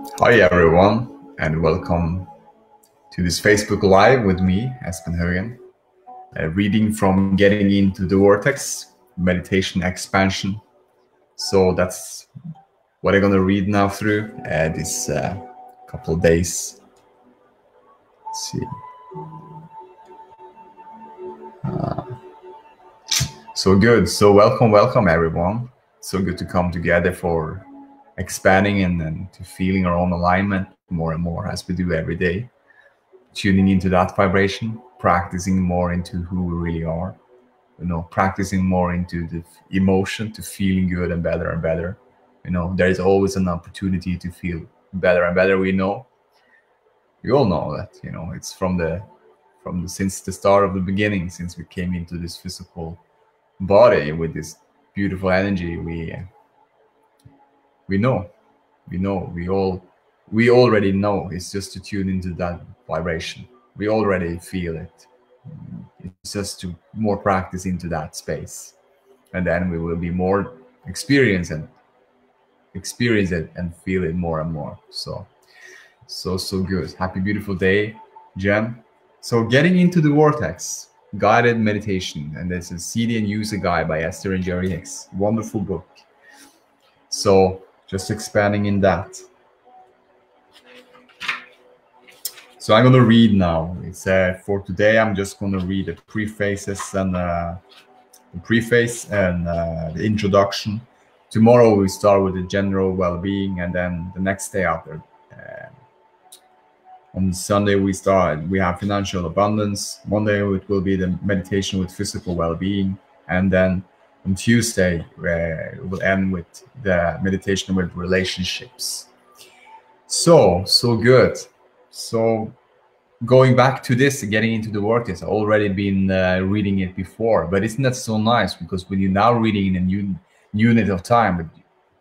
Hi everyone, and welcome to this Facebook Live with me, Espen, reading from Getting into the Vortex, Meditation Expansion. So that's what I'm going to read now through this couple of days. Let's see. So good. So welcome everyone. So good to come together for expanding and to feeling our own alignment more and more as we do every day. Tuning into that vibration, practicing more into who we really are, practicing more into the emotion to feeling good and better. There is always an opportunity to feel better and better. We all know that, it's since the start of the beginning, since we came into this physical body with this beautiful energy, we already know. It's just to tune into that vibration. We already feel it. It's just to more practice into that space, and then we will be more experience it and feel it more and more. So good. Happy beautiful day, Jen. So getting into the vortex, guided meditation, and there's a CD and user guide by Esther and Jerry Hicks. Wonderful book. So just expanding in that. So I'm going to read now. It's for today. I'm just going to read the preface and the introduction. Tomorrow we start with the general well-being, and then the next day after, on Sunday we have financial abundance. Monday it will be the meditation with physical well-being, and then on Tuesday it will end with the meditation with relationships. So good. So going back to this, getting into the vortex, I've already been reading it before, but isn't that so nice? Because when you're now reading in a new unit of time, but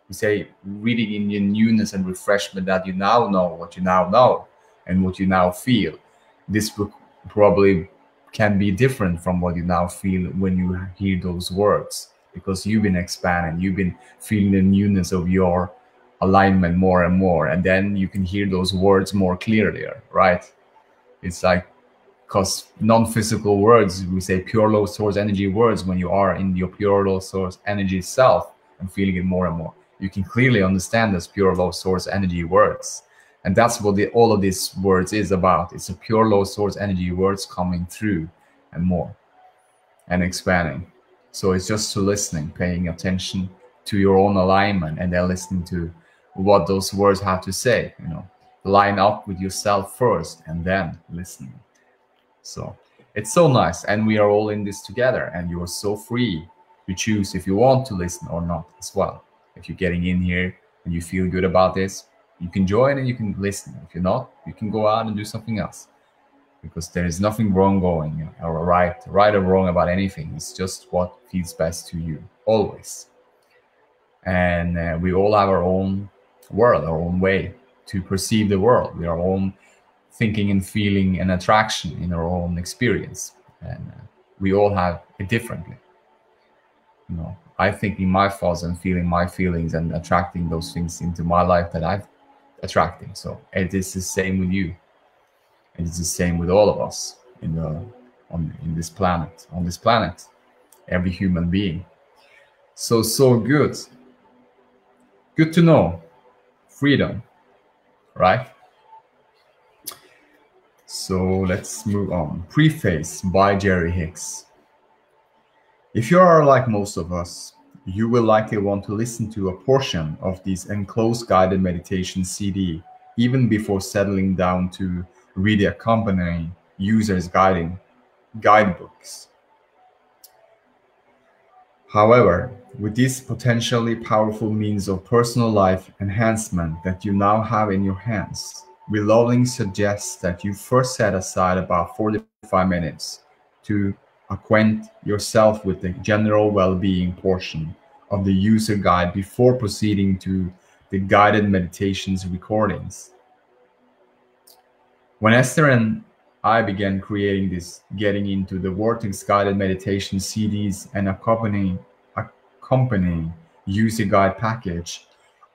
we say reading in your newness and refreshment, that you now know what you now know and what you now feel. This book probably can be different from what you now feel when you hear those words, because you've been expanding, you've been feeling the newness of your alignment more and more, and then you can hear those words more clearly, right? It's like, because non-physical words, we say pure low source energy words, when you are in your pure low source energy self and feeling it more and more, you can clearly understand those pure low source energy words. And that's what all of these words is about. It's a pure low source energy words coming through and more and expanding. So it's just to listening, paying attention to your own alignment, and then listening to what those words have to say, line up with yourself first and then listening. So it's so nice, and we are all in this together, and you are so free to choose if you want to listen or not as well. If you're getting in here and you feel good about this, you can join and you can listen. If you're not, you can go out and do something else, because there is nothing wrong going or right or wrong about anything. It's just what feels best to you always. And we all have our own world, our own way to perceive the world, with our own thinking and feeling and attraction in our own experience, and we all have it differently. I think in my thoughts and feeling my feelings and attracting those things into my life that I've attracting. So it is the same with you, and it's the same with all of us on this planet, every human being. So good to know. Freedom, right? So let's move on. Preface by Jerry Hicks. If you are like most of us, you will likely want to listen to a portion of this enclosed guided meditation CD even before settling down to read the accompanying user's guidebooks. However, with this potentially powerful means of personal life enhancement that you now have in your hands, we lovingly suggest that you first set aside about 45 minutes to acquaint yourself with the general well-being portion of the user guide before proceeding to the guided meditations recordings. When Esther and I began creating this Getting into the Vortex guided meditation CDs and accompanying user guide package,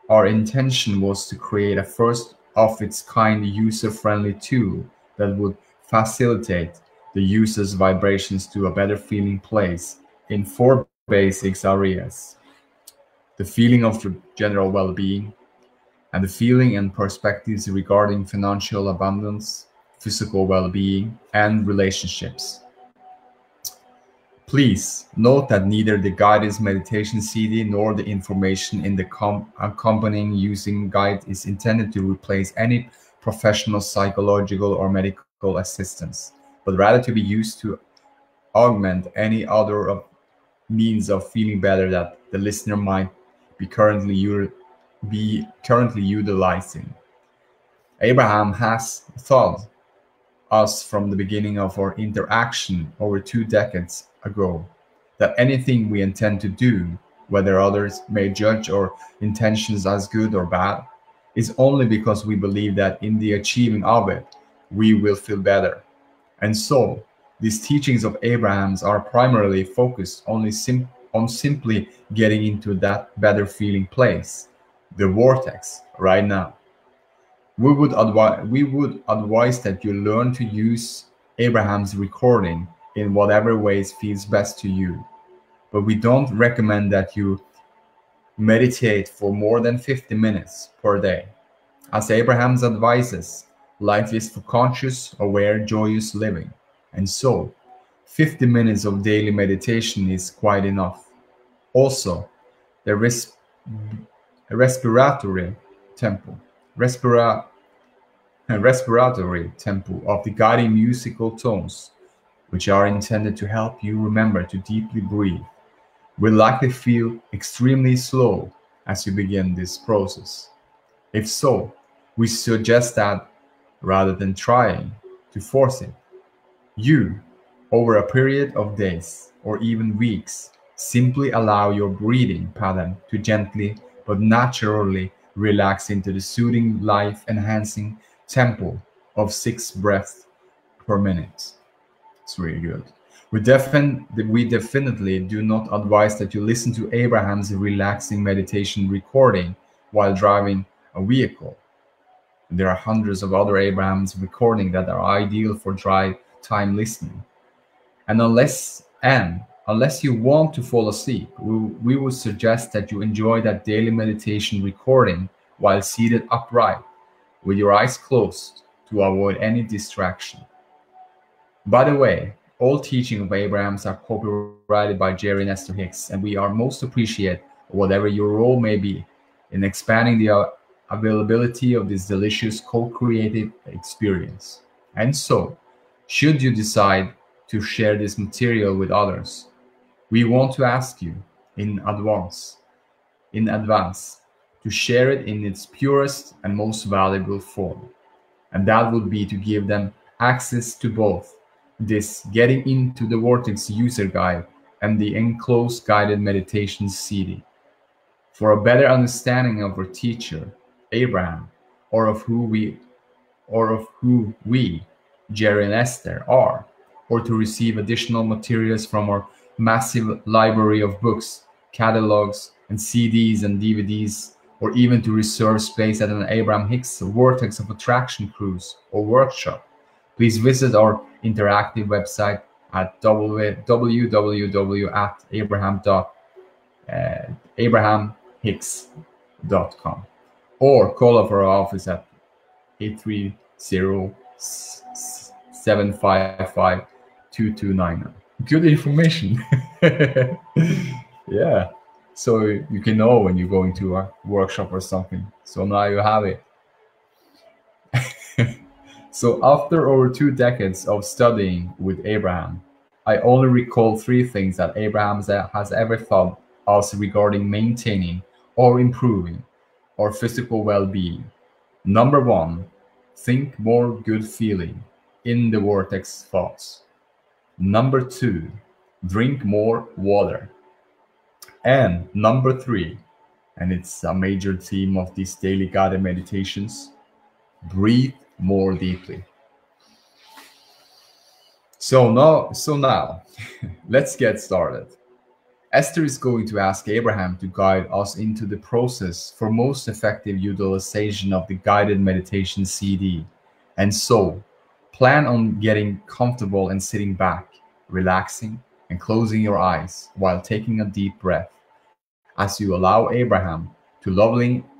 our intention was to create a first of its kind user-friendly tool that would facilitate the user's vibrations to a better feeling place in 4 basic areas: the feeling of general well-being, and the feeling and perspectives regarding financial abundance, physical well-being, and relationships. Please note that neither the guided meditation CD nor the information in the accompanying using guide is intended to replace any professional psychological or medical assistance, but rather to be used to augment any other means of feeling better that the listener might be currently utilizing. Abraham has taught us from the beginning of our interaction over 2 decades ago that anything we intend to do, whether others may judge our intentions as good or bad, is only because we believe that in the achieving of it, we will feel better. And so, these teachings of Abraham's are primarily focused on simply getting into that better feeling place, the vortex, right now. We would advise that you learn to use Abraham's recording in whatever ways feels best to you. But we don't recommend that you meditate for more than 50 minutes per day. As Abraham's advises, life is for conscious, aware, joyous living. And so, 50 minutes of daily meditation is quite enough. Also, the respiratory tempo of the guiding musical tones, which are intended to help you remember to deeply breathe, will likely feel extremely slow as you begin this process. If so, we suggest that rather than trying to force it, you, over a period of days or even weeks, simply allow your breathing pattern to gently but naturally relax into the soothing, life-enhancing tempo of 6 breaths per minute. It's really good. We definitely do not advise that you listen to Abraham's relaxing meditation recording while driving a vehicle. There are hundreds of other Abraham's recordings that are ideal for drive time listening. And unless you want to fall asleep, we would suggest that you enjoy that daily meditation recording while seated upright with your eyes closed to avoid any distraction. By the way, all teaching of Abraham's are copyrighted by Jerry Nestor Hicks, and we are most appreciate whatever your role may be in expanding the availability of this delicious co-creative experience. And so, should you decide to share this material with others, we want to ask you in advance to share it in its purest and most valuable form. And that would be to give them access to both this Getting into the Vortex user guide and the enclosed guided meditation CD. For a better understanding of our teacher, Abraham, or of who we, Jerry and Esther, are, or to receive additional materials from our massive library of books, catalogs, and CDs and DVDs, or even to reserve space at an Abraham-Hicks Vortex of Attraction cruise or workshop, please visit our interactive website at www.abraham-hicks.com or call up our office at 830-755-2299. Good information. Yeah. So you can know when you're going to a workshop or something. So now you have it. So after over 2 decades of studying with Abraham, I only recall 3 things that Abraham has ever taught us regarding maintaining or improving our physical well-being. Number 1, think more good feeling in the vortex thoughts. Number 2, drink more water. And number 3, and it's a major theme of these daily guided meditations, breathe more deeply. So now let's get started. Esther is going to ask Abraham to guide us into the process for most effective utilization of the guided meditation CD. And so, plan on getting comfortable and sitting back, relaxing, and closing your eyes while taking a deep breath as you allow Abraham to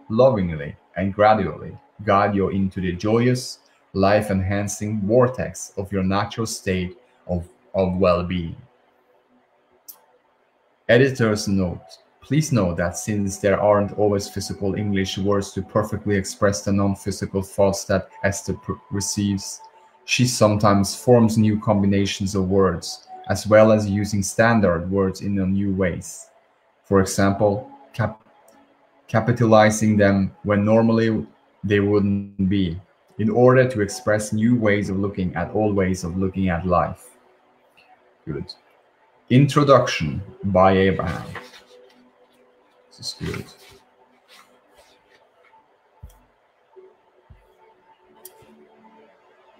lovingly and gradually guide you into the joyous, life-enhancing vortex of your natural state of well-being. Editor's note: please note that since there aren't always physical English words to perfectly express the non-physical thoughts that Esther receives, she sometimes forms new combinations of words, as well as using standard words in new ways. For example, capitalizing them when normally they wouldn't be, in order to express new ways of looking at all ways of looking at life. Good. Introduction by Abraham. This is good.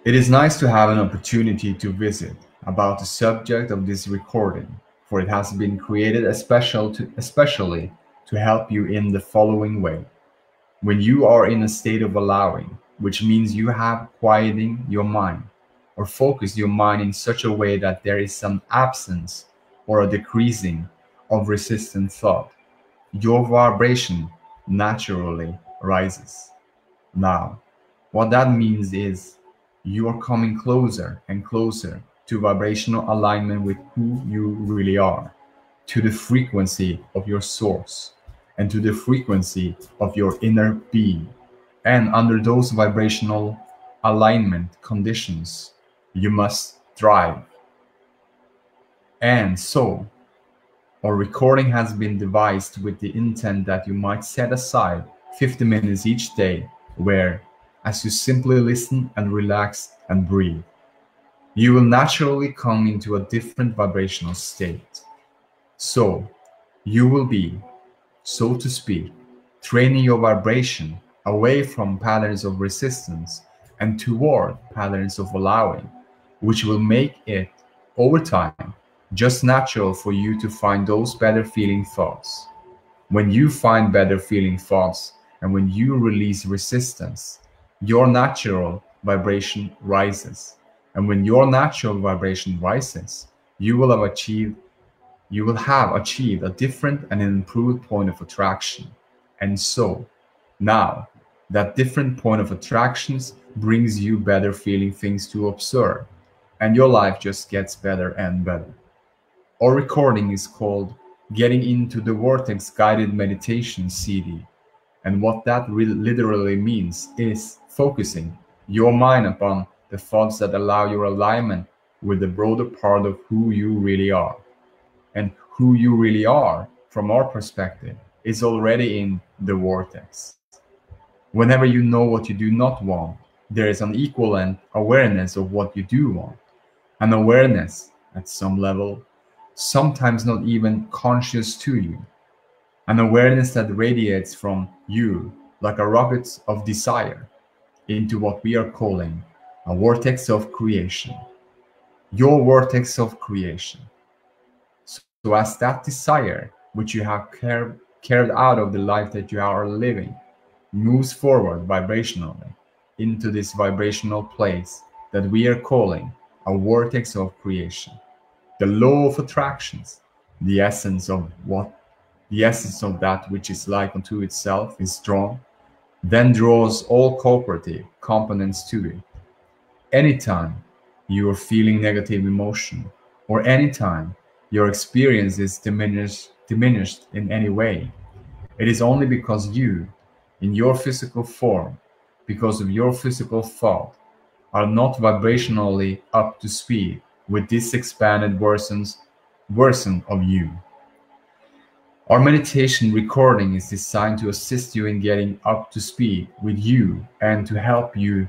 It is nice to have an opportunity to visit about the subject of this recording, for it has been created especially to help you in the following way. When you are in a state of allowing, which means you have quieting your mind, or focus your mind in such a way that there is some absence or a decreasing of resistant thought, your vibration naturally rises. Now, what that means is you are coming closer and closer to vibrational alignment with who you really are, to the frequency of your source, and to the frequency of your inner being. And under those vibrational alignment conditions, you must thrive. And so, our recording has been devised with the intent that you might set aside 50 minutes each day where, as you simply listen and relax and breathe, you will naturally come into a different vibrational state. So, you will be, so to speak, training your vibration away from patterns of resistance and toward patterns of allowing, which will make it, over time, just natural for you to find those better feeling thoughts. When you find better feeling thoughts and when you release resistance, your natural vibration rises. And when your natural vibration rises, you will have achieved a different and an improved point of attraction. And so, now, that different point of attractions brings you better feeling things to observe, and your life just gets better and better. Our recording is called Getting into the Vortex Guided Meditation CD. And what that literally means is focusing your mind upon the thoughts that allow your alignment with the broader part of who you really are. And who you really are, from our perspective, is already in the vortex. Whenever you know what you do not want, there is an equivalent awareness of what you do want. An awareness, at some level, sometimes not even conscious to you. An awareness that radiates from you like a rocket of desire into what we are calling a vortex of creation. Your vortex of creation. So as that desire, which you have carried out of the life that you are living, moves forward vibrationally into this vibrational place that we are calling a vortex of creation. The law of attractions, the essence of that which is like unto itself is drawn, then draws all cooperative components to it. Anytime you are feeling negative emotion, or anytime your experience is diminished in any way, it is only because you, in your physical form, because of your physical thought, are not vibrationally up to speed with this expanded version of you. Our meditation recording is designed to assist you in getting up to speed with you and to help you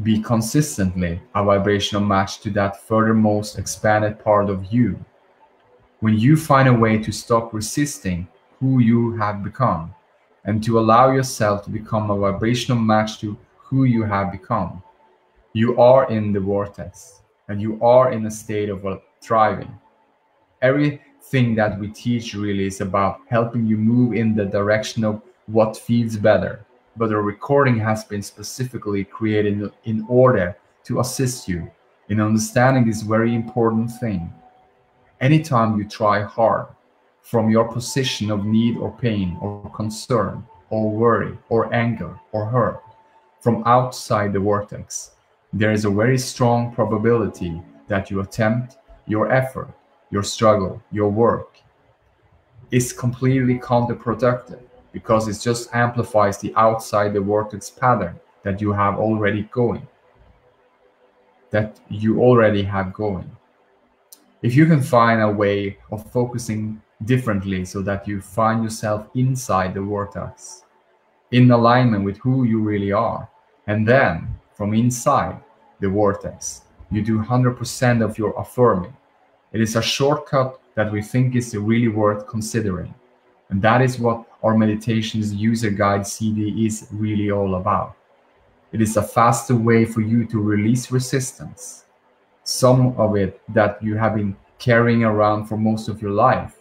be consistently a vibrational match to that furthermost expanded part of you. When you find a way to stop resisting who you have become and to allow yourself to become a vibrational match to who you have become, you are in the vortex and you are in a state of thriving. thing that we teach really is about helping you move in the direction of what feels better. But the recording has been specifically created in order to assist you in understanding this very important thing. Anytime you try hard from your position of need or pain or concern or worry or anger or hurt from outside the vortex, there is a very strong probability that your attempt, your effort, your struggle, your work is completely counterproductive, because it just amplifies the outside the vortex pattern that you have already going, If you can find a way of focusing differently so that you find yourself inside the vortex, in alignment with who you really are, and then from inside the vortex, you do 100% of your affirming. It is a shortcut that we think is really worth considering. And that is what our meditations user guide CD is really all about. It is a faster way for you to release resistance, some of it that you have been carrying around for most of your life.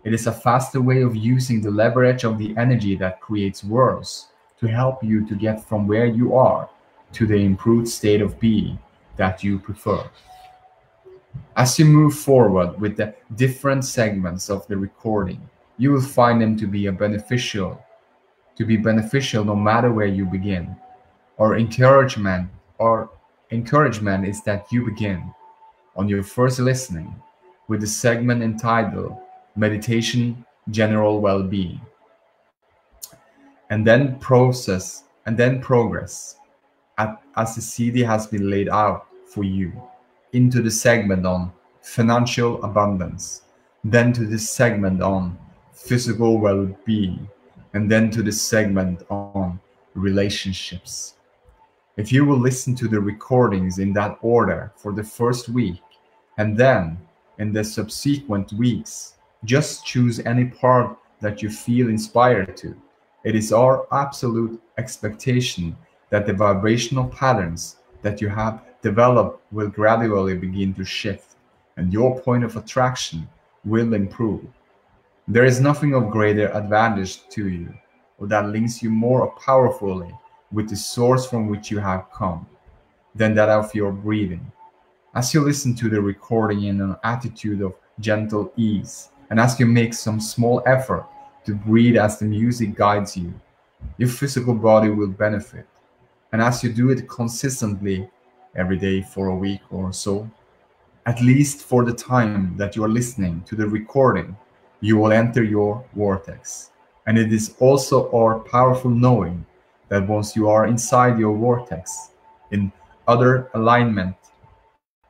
It is a faster way of using the leverage of the energy that creates worlds to help you to get from where you are to the improved state of being that you prefer. As you move forward with the different segments of the recording, you will find them to be beneficial no matter where you begin. Our encouragement is that you begin on your first listening with the segment entitled Meditation General Well-Being, and then progress as the CD has been laid out for you into the segment on financial abundance, then to the segment on physical well-being, and then to the segment on relationships. If you will listen to the recordings in that order for the first week, and then in the subsequent weeks, just choose any part that you feel inspired to. It is our absolute expectation that the vibrational patterns that you have developed will gradually begin to shift, and your point of attraction will improve. There is nothing of greater advantage to you, or that links you more powerfully with the source from which you have come, than that of your breathing. As you listen to the recording in an attitude of gentle ease, and as you make some small effort to breathe as the music guides you, your physical body will benefit. And as you do it consistently every day for a week or so, at least for the time that you are listening to the recording, you will enter your vortex. And it is also our powerful knowing that once you are inside your vortex, in utter alignment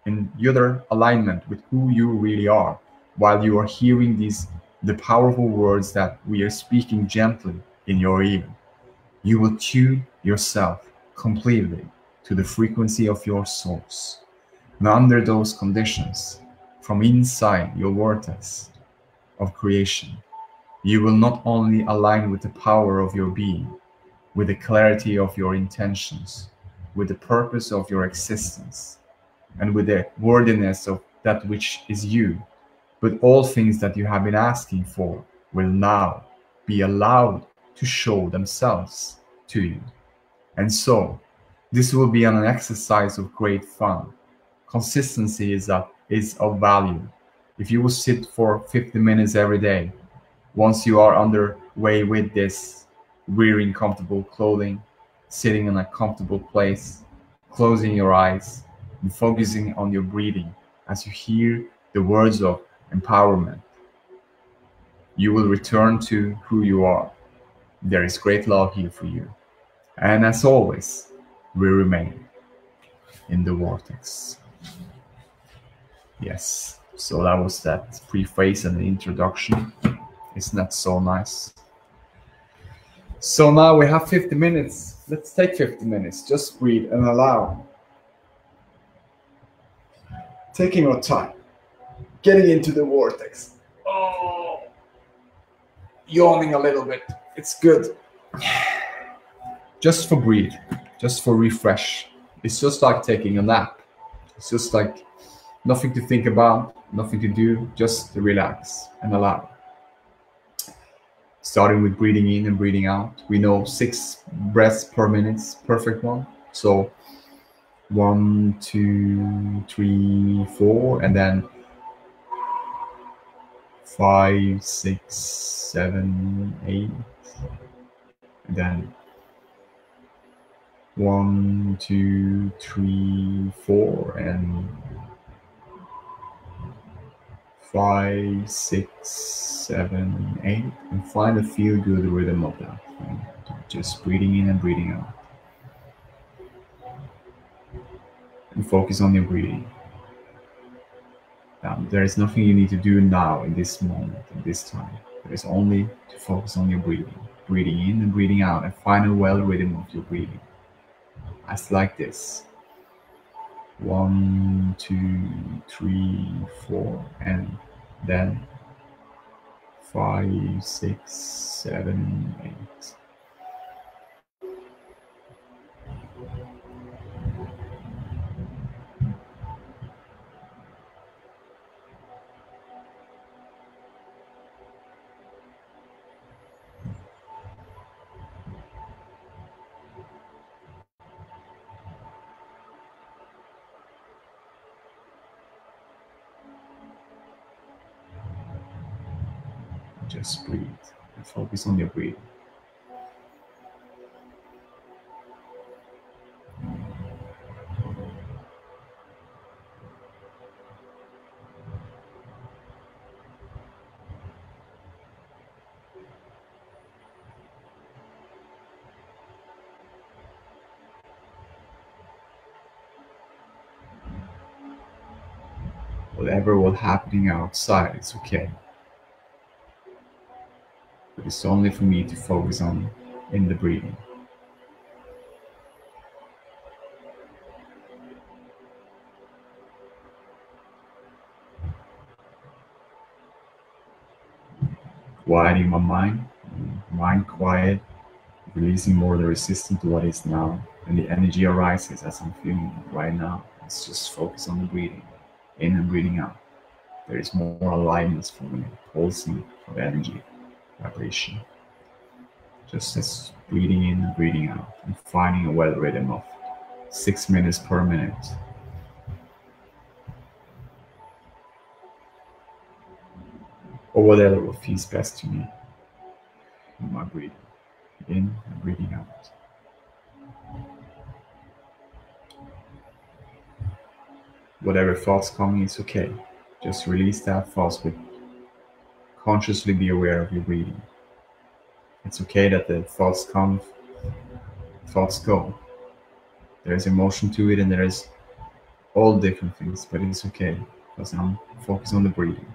with who you really are, while you are hearing the powerful words that we are speaking gently in your ear, you will tune yourself completely to the frequency of your source. And under those conditions, from inside your vortex of creation, you will not only align with the power of your being, with the clarity of your intentions, with the purpose of your existence, and with the worthiness of that which is you, but all things that you have been asking for will now be allowed to show themselves to you. And so, this will be an exercise of great fun. Consistency is of value. If you will sit for 50 minutes every day, once you are underway with this, wearing comfortable clothing, sitting in a comfortable place, closing your eyes, and focusing on your breathing as you hear the words of empowerment, you will return to who you are. There is great love here for you. And as always, we remain in the vortex. Yes, so that was that preface and the introduction. Isn't that so nice? So now we have 50 minutes. Let's take 50 minutes. Just breathe and allow. Taking our time. Getting into the vortex. Oh, yawning a little bit. It's good. Just for breathe. Just for refresh. It's just like taking a nap. It's just like nothing to think about. Nothing to do, just relax and allow. Starting with breathing in and breathing out. We know 6 breaths per minute, perfect one. So 1, 2, 3, 4, and then 5, 6, 7, 8, and then 1, 2, 3, 4, and 5, 6, 7, 8, and find a feel good rhythm of that. Just breathing in and breathing out. And focus on your breathing. There is nothing you need to do now in this moment, in this time. There is only to focus on your breathing. Breathing in and breathing out, and find a well rhythm of your breathing. As like this. 1, 2, 3, 4, and then 5, 6, 7, 8. Just breathe and focus on your breathing. Whatever was happening outside, it's okay. But it's only for me to focus on in the breathing. Quieting my mind quiet, releasing more the resistance to what is now, and the energy arises as I'm feeling right now. Let's just focus on the breathing, in and breathing out. There is more alignments for me, pulsing of energy, vibration. Just as breathing in and breathing out, and finding a well rhythm of 6 minutes per minute. Or whatever feels best to me in my breathing, in and breathing out. Whatever thoughts coming, it's okay. Just release that thoughts, but consciously be aware of your breathing. It's okay that the thoughts come, thoughts go. There's emotion to it, and there's all different things, but it's okay because I'm focused on the breathing.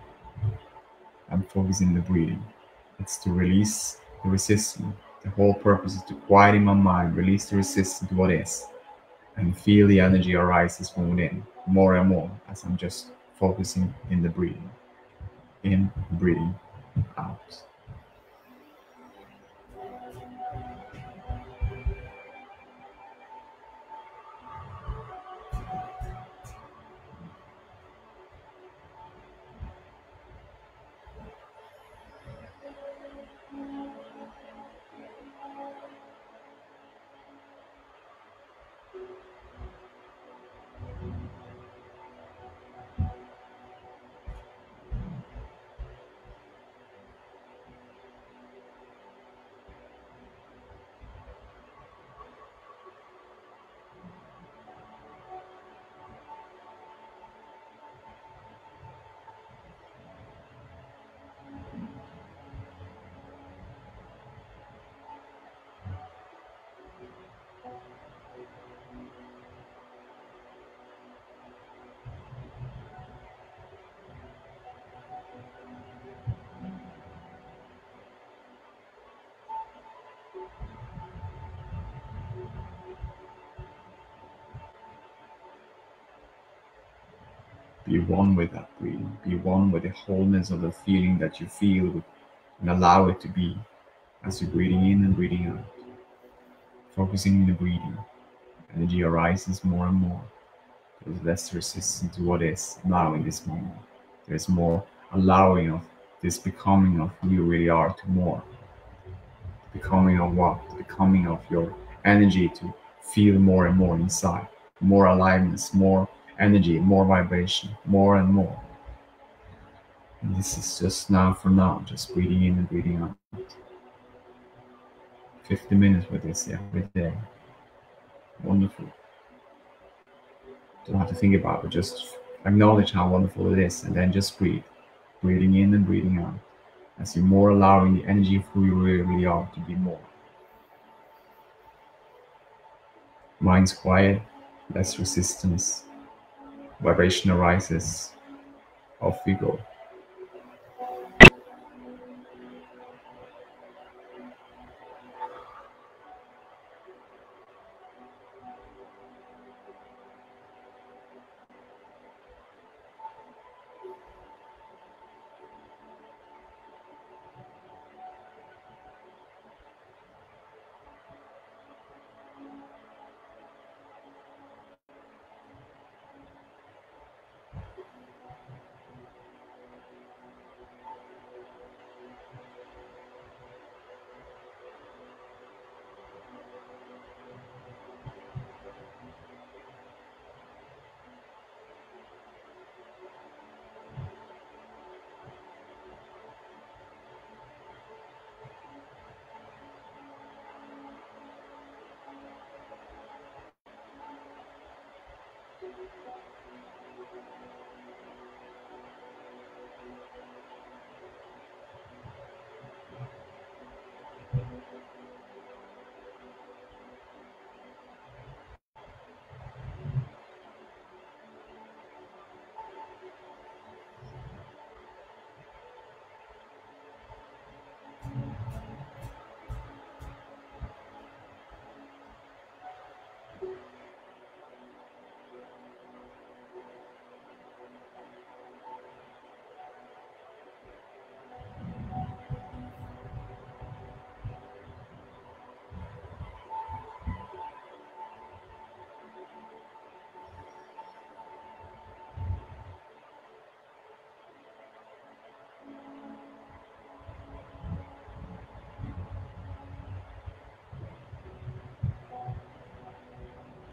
I'm focusing the breathing. It's to release the resistance. The whole purpose is to quieten my mind, release the resistance to what is, and feel the energy arises from within more and more as I'm just focusing in the breathing. In, breathing, out. Be one with that breathing. Be one with the wholeness of the feeling that you feel, and allow it to be as you're breathing in and breathing out. Focusing on the breathing. Energy arises more and more. There's less resistance to what is now in this moment. There's more allowing of this becoming of who you really are to more. Becoming of what? Becoming of your energy to feel more and more inside. More aliveness, more energy, more vibration, more and more. And this is just now for now, just breathing in and breathing out. 50 minutes with this every day. Wonderful. Don't have to think about it, just acknowledge how wonderful it is and then just breathe. Breathing in and breathing out. As you're more allowing the energy of who you really are to be more. Mind's quiet, less resistance, vibration arises, off we go.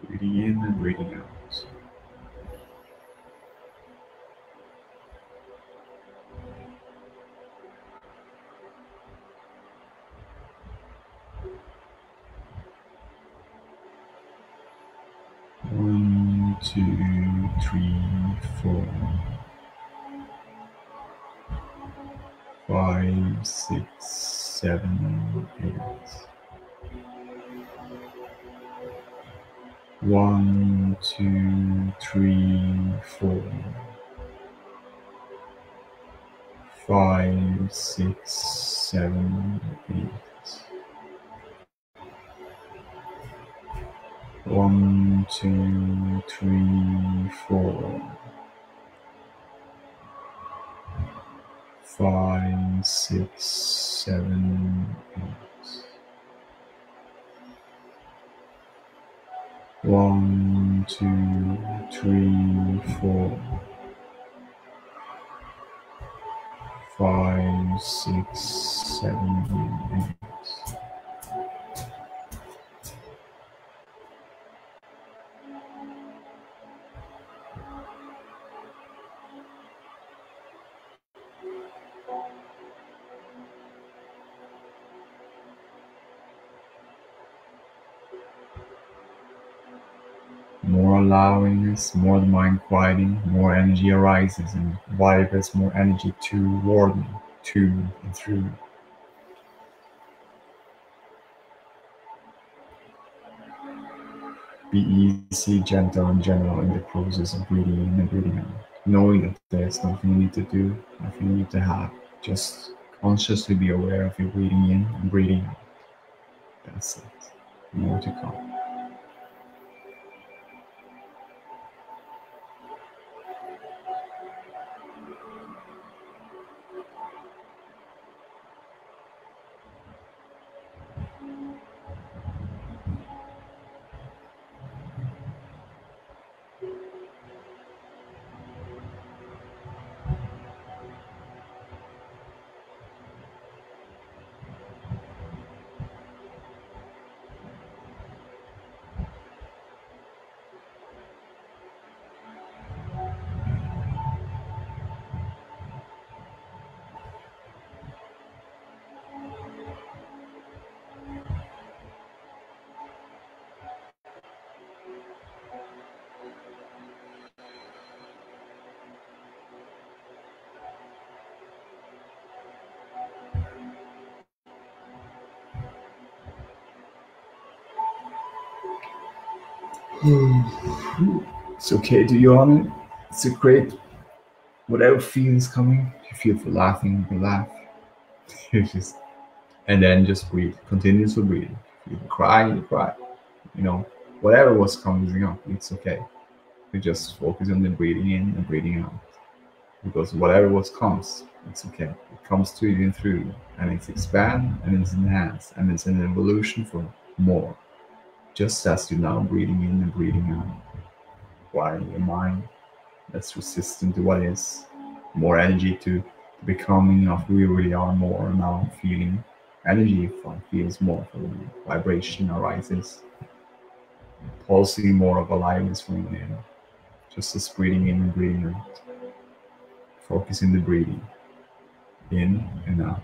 Breathing in and breathing out. One, two, three, four, 5, 6, 7, 8. 1, 2, 3, 4, 5, 6, 7, 8. 1, 2, 3, 4, 5, 6, 7, 8. 1, 2, 3, 4, 5, 6, 7, 8. More allowingness, more the mind quieting, more energy arises and vibrates more energy toward me, to and through. Be easy, gentle, and general in the process of breathing in and breathing out, knowing that there's nothing you need to do, nothing you need to have. Just consciously be aware of your breathing in and breathing out. That's it. More to come. It's okay to yawn. It's a great, whatever feelings coming. If you feel for laughing, you laugh. You just, and then just breathe. Continuously breathe. If you cry, you cry. You know, whatever was coming up, it's okay. You just focus on the breathing in and breathing out. Because whatever what comes, it's okay. It comes to you and through you, and it's expand and it's enhanced and it's an evolution for more. Just as you're now breathing in and breathing out, while your mind that's resistant to what is, more energy to becoming of who you really are, more now feeling energy feels more for you. Vibration arises, pulsing more of aliveness from within. Just as breathing in and breathing out. Focusing the breathing in and out.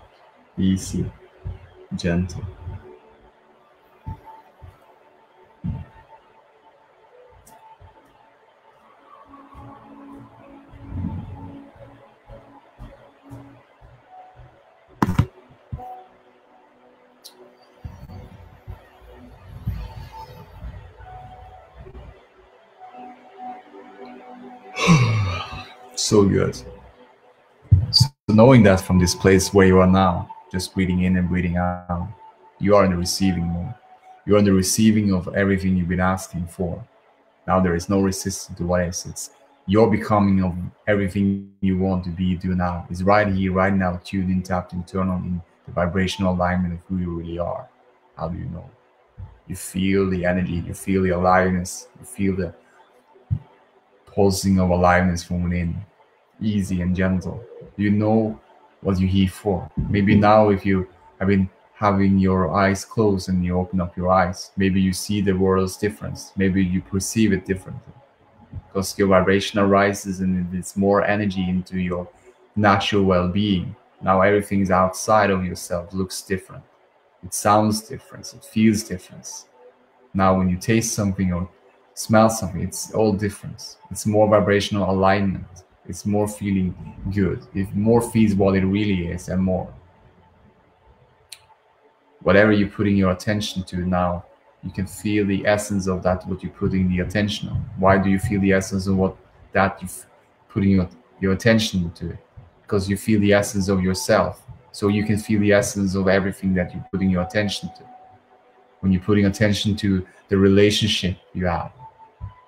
Easy, gentle. So good. So knowing that from this place where you are now, just breathing in and breathing out, you are in the receiving mode. You're in the receiving of everything you've been asking for. Now there is no resistance to what is. It's your becoming of everything you want to be, do now. Is right here, right now, tuned in, tapped internal in the vibrational alignment of who you really are. How do you know? You feel the energy, you feel the aliveness, you feel the pulsing of aliveness from within, easy and gentle. You know what you're here for. Maybe now, if you have been having your eyes closed and you open up your eyes, maybe you see the world's difference. Maybe you perceive it differently because your vibration arises and it's more energy into your natural well-being. Now everything is outside of yourself, looks different. It sounds different. It feels different. Now when you taste something or smell something, it's all different. It's more vibrational alignment. It's more feeling good. It more feels what it really is and more. Whatever you're putting your attention to now, you can feel the essence of that, what you're putting the attention on. Why do you feel the essence of what that you're putting your attention to? Because you feel the essence of yourself. So you can feel the essence of everything that you're putting your attention to. When you're putting attention to the relationship you have,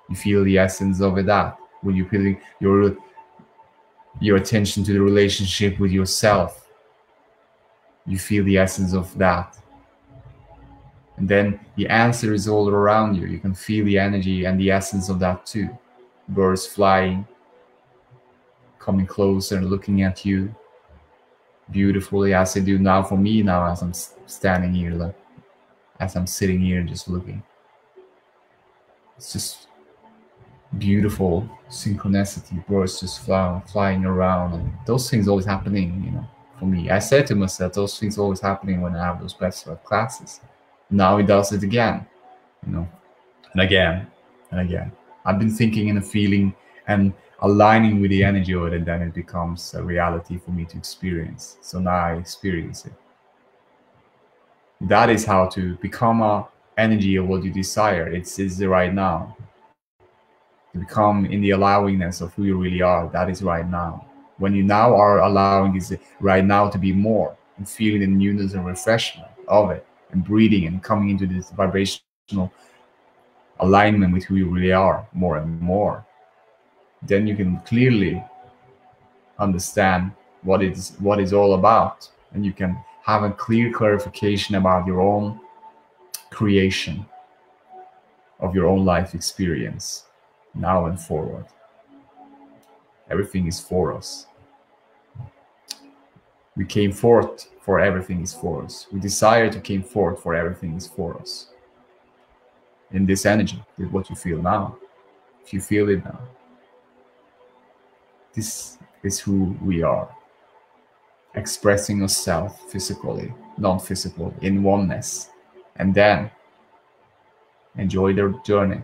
you feel the essence of that. When you're putting your attention to the relationship with yourself, you feel the essence of that. And then the answer is all around you. You can feel the energy and the essence of that too. Birds flying, coming closer and looking at you beautifully, as they do now for me now as I'm standing here, like, as I'm sitting here and just looking. It's just beautiful synchronicity, birds just flying around, and those things always happening, you know, for me. I said to myself, those things always happening when I have those breathwork classes. Now it does it again, you know, and again and again. I've been thinking and feeling and aligning with the energy of it, and then it becomes a reality for me to experience. So now I experience it. That is how to become a energy of what you desire. It's the right now. To become in the allowingness of who you really are. That is right now. When you now are allowing this right now to be more and feeling the newness and refreshment of it, and breathing and coming into this vibrational alignment with who you really are more and more, then you can clearly understand what it's all about, and you can have a clear clarification about your own creation of your own life experience now and forward. Everything is for us. We came forth for everything is for us. We desire to came forth for everything is for us. In this energy, is what you feel now. If you feel it now, this is who we are. Expressing ourselves physically, non-physical, in oneness. And then enjoy the journey.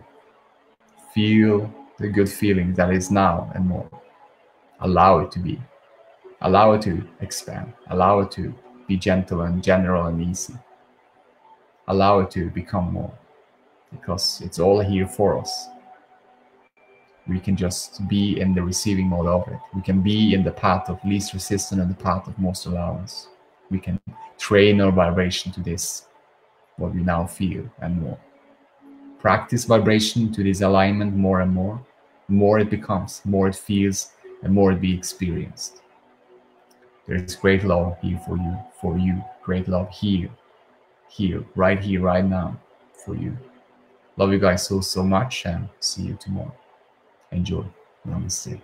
Feel the good feeling that is now and more. Allow it to be. Allow it to expand. Allow it to be gentle and general and easy. Allow it to become more. because it's all here for us. We can just be in the receiving mode of it. We can be in the path of least resistance and the path of most allowance. We can train our vibration to this, what we now feel, and more. Practice vibration to this alignment more and more. The more it becomes, the more it feels, and more it be experienced. There is great love here for you. Great love here, right now, for you. Love you guys so much, and see you tomorrow. Enjoy. Namaste.